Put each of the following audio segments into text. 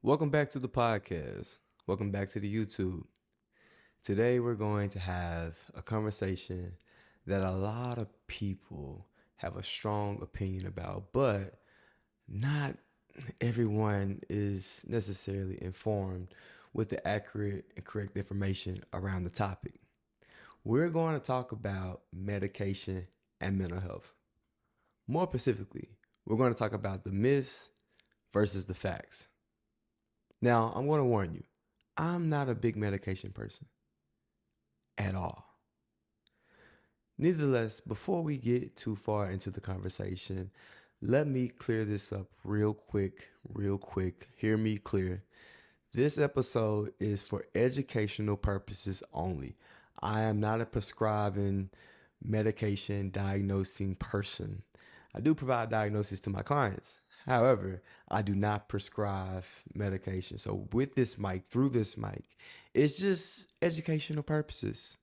Welcome back to the podcast. Welcome back to the YouTube. Today we're going to have a conversation that a lot of people have a strong opinion about, but not everyone is necessarily informed with the accurate and correct information around the topic. We're going to talk about medication and mental health. More specifically, we're going to talk about the myths versus the facts. Now, I'm going to warn you, I'm not a big medication person at all. Nevertheless, before we get too far into the conversation, let me clear this up real quick, real quick. Hear me clear. This episode is for educational purposes only. I am not a prescribing medication diagnosing person. I do provide diagnosis to my clients. However, I do not prescribe medication. So with this mic, through this mic, it's just educational purposes.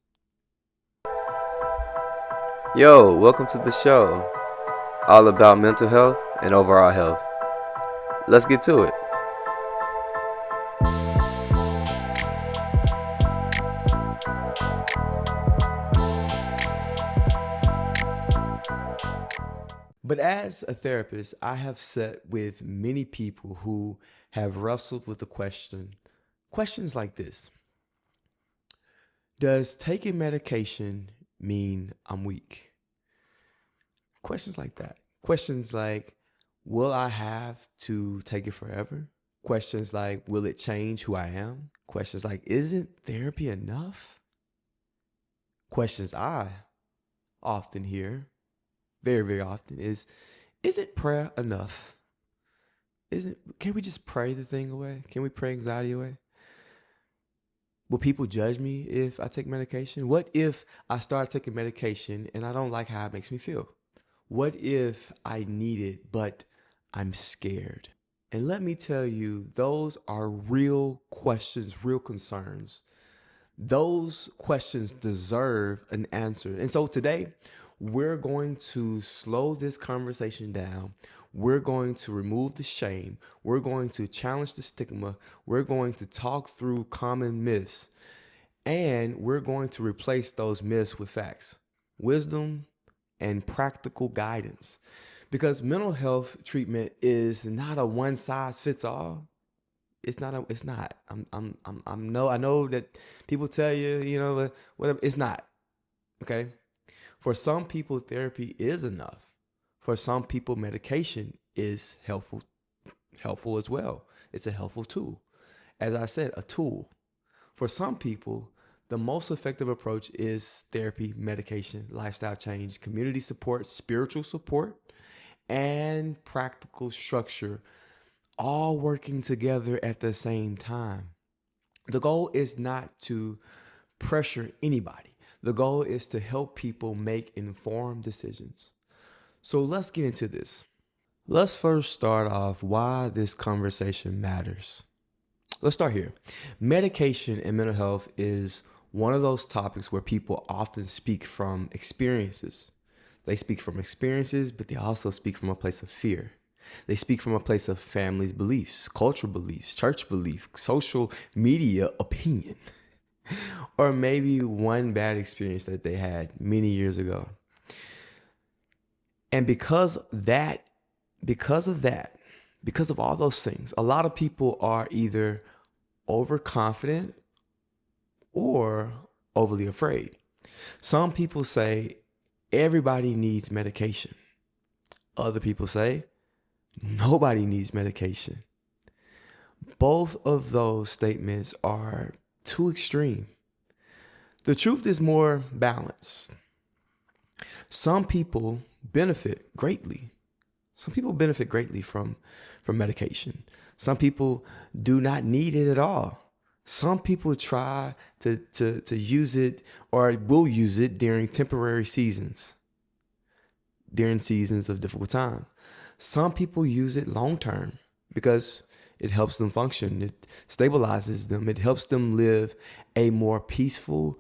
Yo, welcome to the show. All about mental health and overall health. Let's get to it. But as a therapist, I have sat with many people who have wrestled with the questions like this. Does taking medication mean I'm weak? Questions like that. Questions like, will I have to take it forever? Questions like, will it change who I am? Questions like, isn't therapy enough? Questions I often hear, very, very often, isn't prayer enough? Can we just pray the thing away? Can we pray anxiety away? Will people judge me if I take medication? What if I start taking medication and I don't like how it makes me feel? What if I need it, but I'm scared? And let me tell you, those are real questions, real concerns. Those questions deserve an answer. And so today, we're going to slow this conversation down. We're going to remove the shame. We're going to challenge the stigma. We're going to talk through common myths. And we're going to replace those myths with facts, wisdom, and practical guidance. Because mental health treatment is not a one size fits all. It's not. I'm no, I know that people tell you, whatever. It's not. Okay. For some people, therapy is enough. For some people, medication is helpful as well. It's a helpful tool. As I said, a tool. For some people, the most effective approach is therapy, medication, lifestyle change, community support, spiritual support, and practical structure, all working together at the same time. The goal is not to pressure anybody. The goal is to help people make informed decisions. So let's get into this. Let's first start off why this conversation matters. Let's start here. Medication and mental health is one of those topics where people often speak from experiences. They speak from experiences, but they also speak from a place of fear. They speak from a place of family's beliefs, cultural beliefs, church belief, social media opinion, or maybe one bad experience that they had many years ago. And because of that, because of all those things, a lot of people are either overconfident or overly afraid. Some people say everybody needs medication. Other people say nobody needs medication. Both of those statements are too extreme. The truth is more balanced. Some people benefit greatly. Some people benefit greatly from medication. Some people do not need it at all. Some people try to use it or will use it during temporary seasons, during seasons of difficult time. Some people use it long term because it helps them function. It stabilizes them. It helps them live a more peaceful,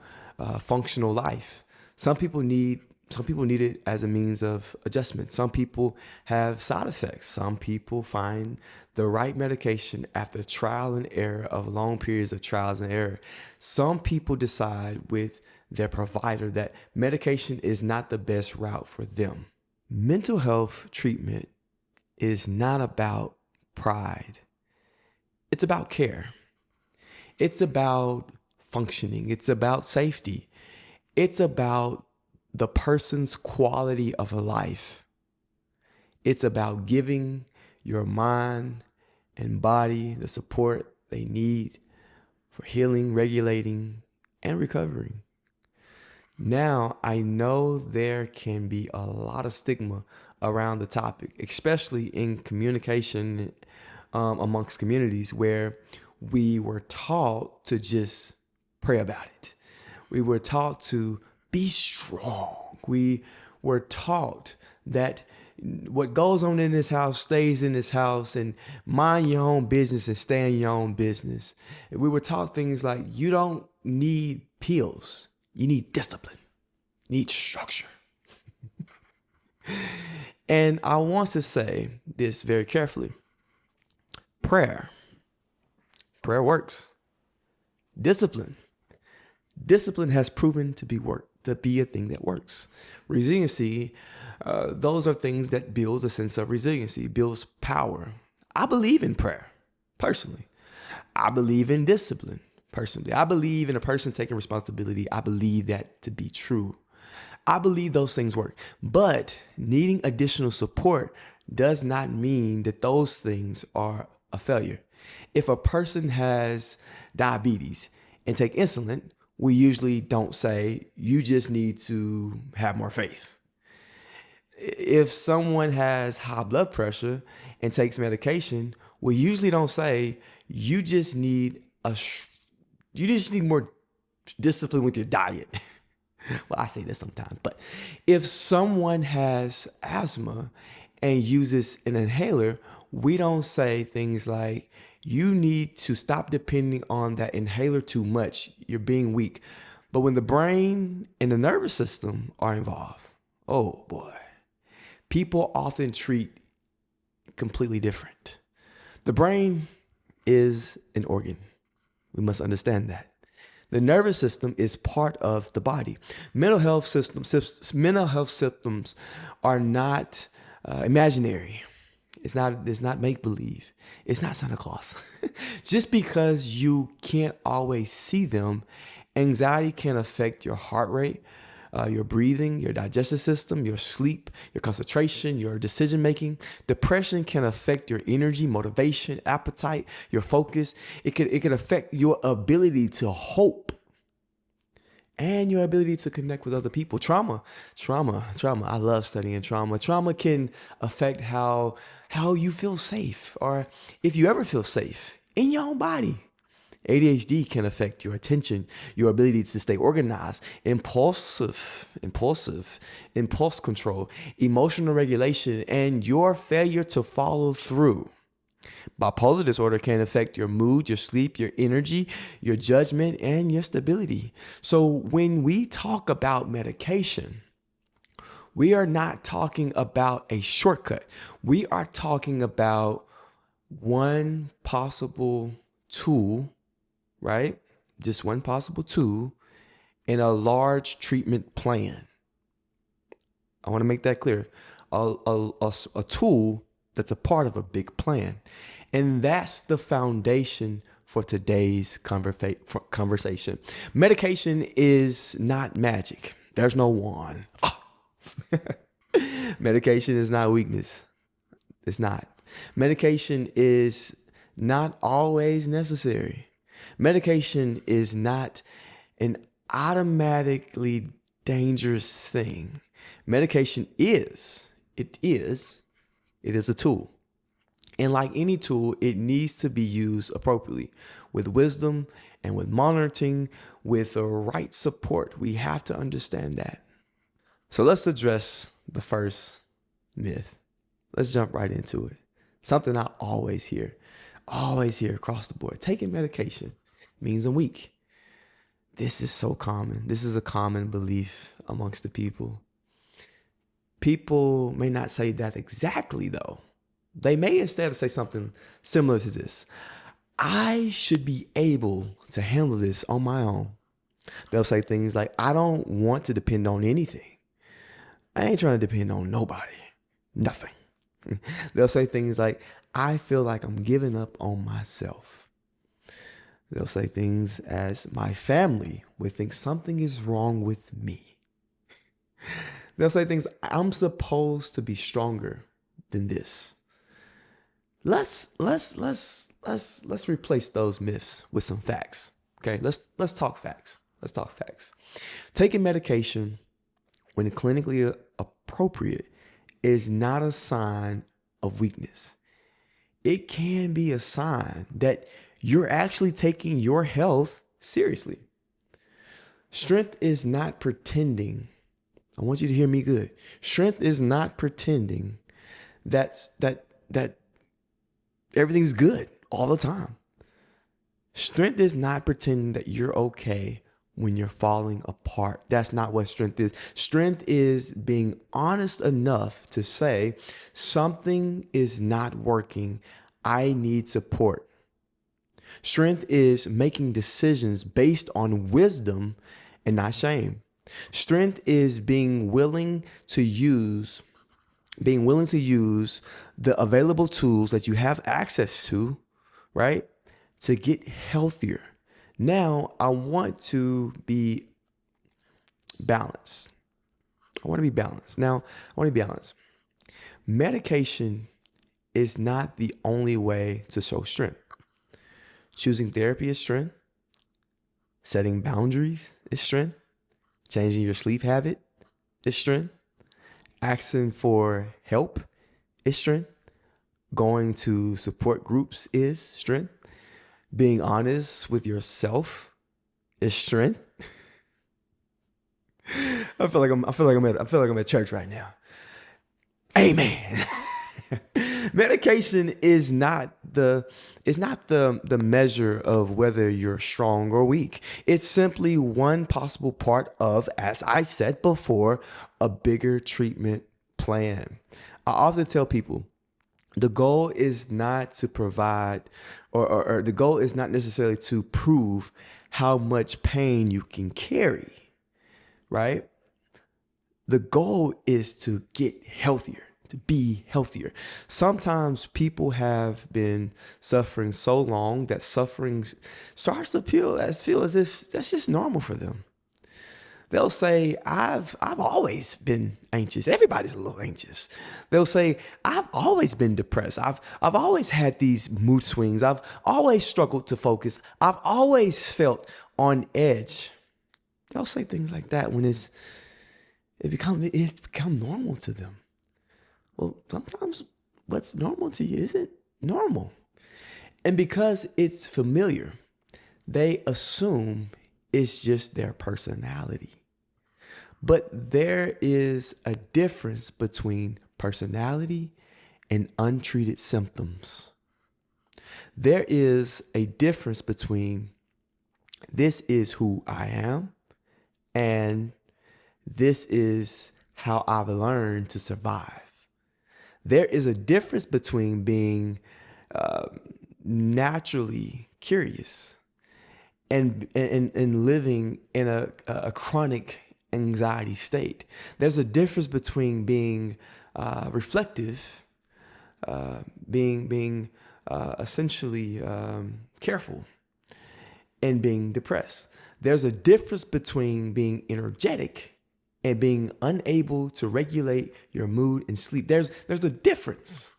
functional life. Some people need Some people need it as a means of adjustment. Some people have side effects. Some people find the right medication after trial and error of long periods of trials and error. Some people decide with their provider that medication is not the best route for them. Mental health treatment is not about pride. It's about care. It's about functioning. It's about safety. It's about the person's quality of life. It's about giving your mind and body the support they need for healing, regulating, and recovering. Now, I know there can be a lot of stigma around the topic, especially in communication amongst communities where we were taught to just pray about it. We were taught to be strong. We were taught that what goes on in this house stays in this house, and mind your own business and stay in your own business. We were taught things like you don't need pills. You need discipline. You need structure. And I want to say this very carefully. Prayer works. Discipline has proven to be a thing that works. Resiliency, those are things that build a sense of resiliency, builds power. I believe in prayer, personally. I believe in discipline, personally. I believe in a person taking responsibility. I believe that to be true. I believe those things work. But needing additional support does not mean that those things are a failure. If a person has diabetes and take insulin, we usually don't say, you just need to have more faith. If someone has high blood pressure and takes medication, we usually don't say, you just need more discipline with your diet. Well, I say this sometimes, but if someone has asthma and uses an inhaler, we don't say things like, you need to stop depending on that inhaler too much. You're being weak. But when the brain and the nervous system are involved, oh boy, people often treat completely different. The brain is an organ. We must understand that. The nervous system is part of the body. Mental health symptoms are not imaginary. It's not make-believe. It's not Santa Claus. Just because you can't always see them, anxiety can affect your heart rate, your breathing, your digestive system, your sleep, your concentration, your decision-making. Depression can affect your energy, motivation, appetite, your focus. It can affect your ability to hope and your ability to connect with other people. Trauma. I love studying trauma. Trauma can affect how you feel safe, or if you ever feel safe in your own body. ADHD can affect your attention, your ability to stay organized, impulse control, emotional regulation, and your failure to follow through. Bipolar disorder can affect your mood, your sleep, your energy, your judgment, and your stability. So when we talk about medication, we are not talking about a shortcut. We are talking about one possible tool, right? Just one possible tool in a large treatment plan. I want to make that clear. A tool that's a part of a big plan. And that's the foundation for today's conversation. Medication is not magic. There's no wand. Medication is not weakness. It's not. Medication is not always necessary. Medication is not an automatically dangerous thing. Medication is a tool. And like any tool, it needs to be used appropriately with wisdom and with monitoring, with the right support. We have to understand that. So let's address the first myth. Let's jump right into it. Something I always hear across the board. Taking medication means I'm weak. This is so common. This is a common belief amongst the people. People may not say that exactly, though. They may instead say something similar to this: I should be able to handle this on my own. They'll say things like, I don't want to depend on anything. I ain't trying to depend on nobody, nothing. They'll say things like, I feel like I'm giving up on myself. They'll say things as, my family would think something is wrong with me. They'll say things, I'm supposed to be stronger than this. Let's replace those myths with some facts. Okay, let's talk facts. Let's talk facts. Taking medication when clinically appropriate is not a sign of weakness. It can be a sign that you're actually taking your health seriously. Strength is not pretending. I want you to hear me good. Strength is not pretending that everything's good all the time. Strength is not pretending that you're okay when you're falling apart. That's not what strength is. Strength is being honest enough to say, something is not working. I need support. Strength is making decisions based on wisdom and not shame. Strength is being willing to use the available tools that you have access to, right, to get healthier. Now, I want to be balanced. Medication is not the only way to show strength. Choosing therapy is strength. Setting boundaries is strength. Changing your sleep habit is strength. Asking for help is strength. Going to support groups is strength. Being honest with yourself is strength. I feel like I'm at church right now. Amen. Medication is not the measure of whether you're strong or weak. It's simply one possible part of, as I said before, a bigger treatment plan. I often tell people the goal is not to provide or the goal is not necessarily to prove how much pain you can carry, right? The goal is to get healthier, to be healthier. Sometimes people have been suffering so long that suffering starts to feel as if that's just normal for them. They'll say, I've always been anxious. Everybody's a little anxious. They'll say, I've always been depressed. I've always had these mood swings. I've always struggled to focus. I've always felt on edge. They'll say things like that when it's become normal to them. Well, sometimes what's normal to you isn't normal. And because it's familiar, they assume it's just their personality. But there is a difference between personality and untreated symptoms. There is a difference between this is who I am and this is how I've learned to survive. There is a difference between being naturally curious and living in a chronic anxiety state. There's a difference between being reflective, being essentially careful, and being depressed. There's a difference between being energetic and being unable to regulate your mood and sleep. There's a difference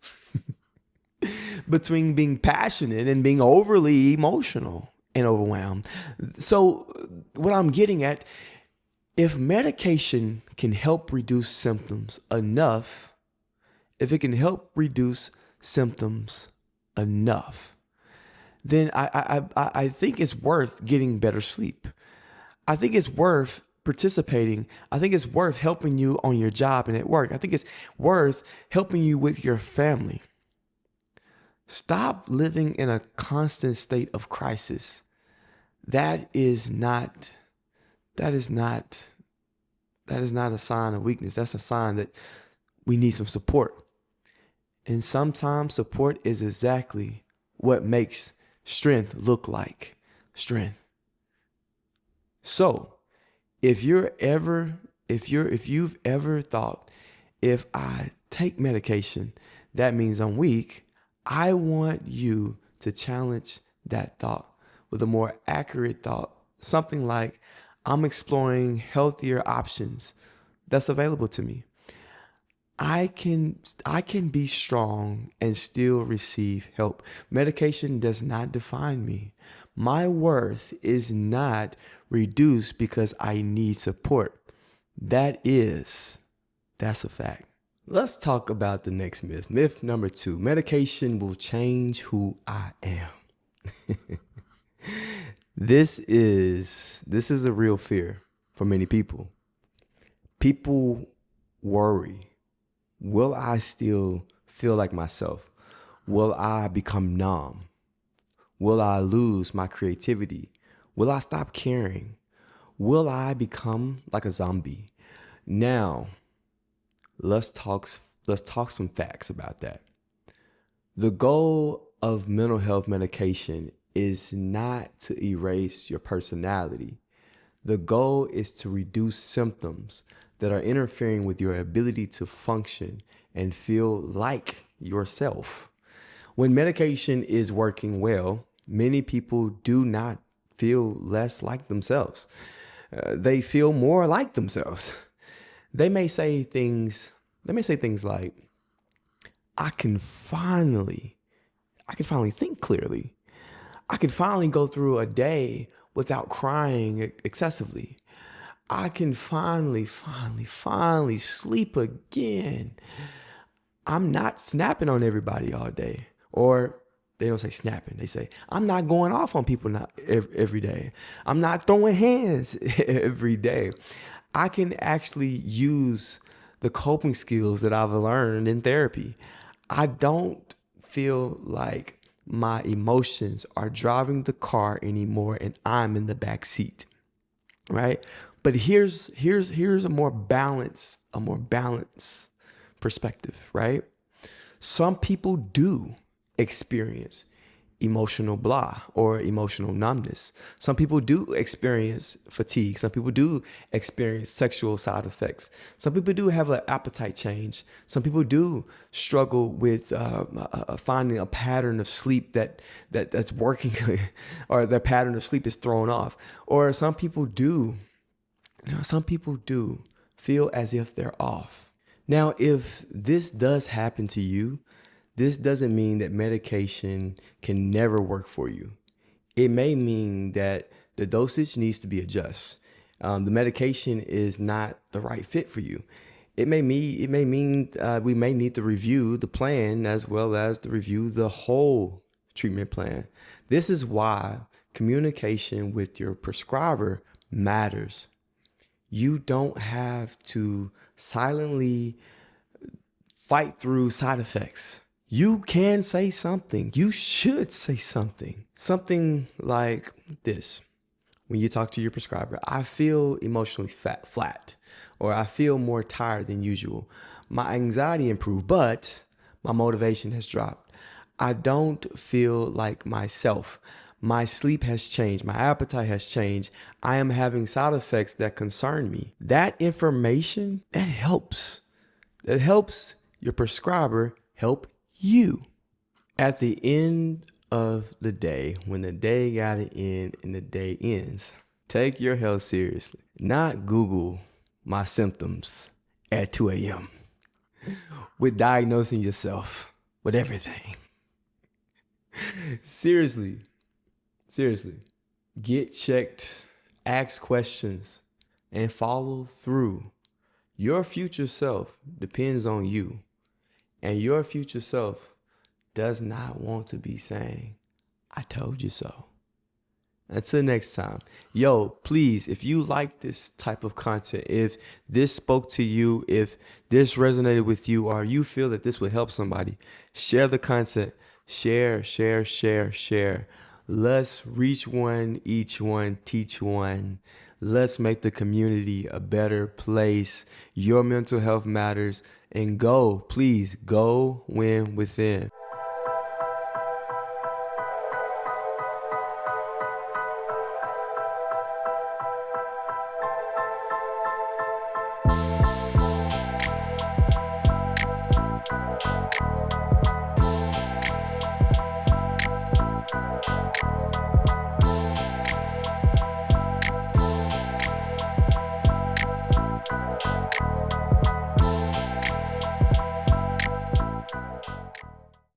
between being passionate and being overly emotional and overwhelmed. So what I'm getting at, if medication can help reduce symptoms enough, then I think it's worth getting better sleep. I think it's worth participating. I think it's worth helping you on your job and at work. I think it's worth helping you with your family. Stop living in a constant state of crisis. That is not a sign of weakness. That's a sign that We need some support. And sometimes support is exactly what makes strength look like strength. So if you've ever thought, if I take medication, that means I'm weak, I want you to challenge that thought with a more accurate thought. Something like, I'm exploring healthier options that's available to me. I can be strong and still receive help. Medication does not define me. My worth is not reduced because I need support. That's a fact. Let's talk about the next myth. Myth number 2, medication will change who I am. This is a real fear for many people. People worry, will I still feel like myself? Will I become numb? Will I lose my creativity? Will I stop caring? Will I become like a zombie? Now, let's talk some facts about that. The goal of mental health medication is not to erase your personality. The goal is to reduce symptoms that are interfering with your ability to function and feel like yourself. When medication is working well, many people do not feel less like themselves. They feel more like themselves. They may say things like, I can finally think clearly. I can finally go through a day without crying excessively. I can finally sleep again. I'm not snapping on everybody all day. Or they don't say snapping. They say, I'm not going off on people every day. I'm not throwing hands every day. I can actually use the coping skills that I've learned in therapy. I don't feel like my emotions are driving the car anymore and I'm in the back seat, right? But here's a more balanced perspective, right? Some people do experience emotional blah or emotional numbness. Some people do experience fatigue. Some people do experience sexual side effects. Some people do have an appetite change. Some people do struggle with finding a pattern of sleep that's working or their pattern of sleep is thrown off. Or some people do feel as if they're off. Now, if this does happen to you, this doesn't mean that medication can never work for you. It may mean that the dosage needs to be adjusted. The medication is not the right fit for you. It may mean we may need to review the plan as well as to review the whole treatment plan. This is why communication with your prescriber matters. You don't have to silently fight through side effects. You can say something. You should say something. Something like this. When you talk to your prescriber, I feel emotionally flat, or I feel more tired than usual. My anxiety improved, but my motivation has dropped. I don't feel like myself. My sleep has changed. My appetite has changed. I am having side effects that concern me. That information, that helps. That helps your prescriber help you. At the end of the day, when the day gotta end and the day ends, take your health seriously. Not Google my symptoms at 2 a.m. with diagnosing yourself with everything. Seriously, get checked, ask questions, and follow through. Your future self depends on you, and your future self does not want to be saying, I told you so. Until next time, yo, please, if you like this type of content, if this spoke to you, if this resonated with you, or you feel that this would help somebody, share the content. Share. Let's reach one, each one, teach one. Let's make the community a better place. Your mental health matters. And go, please go win within.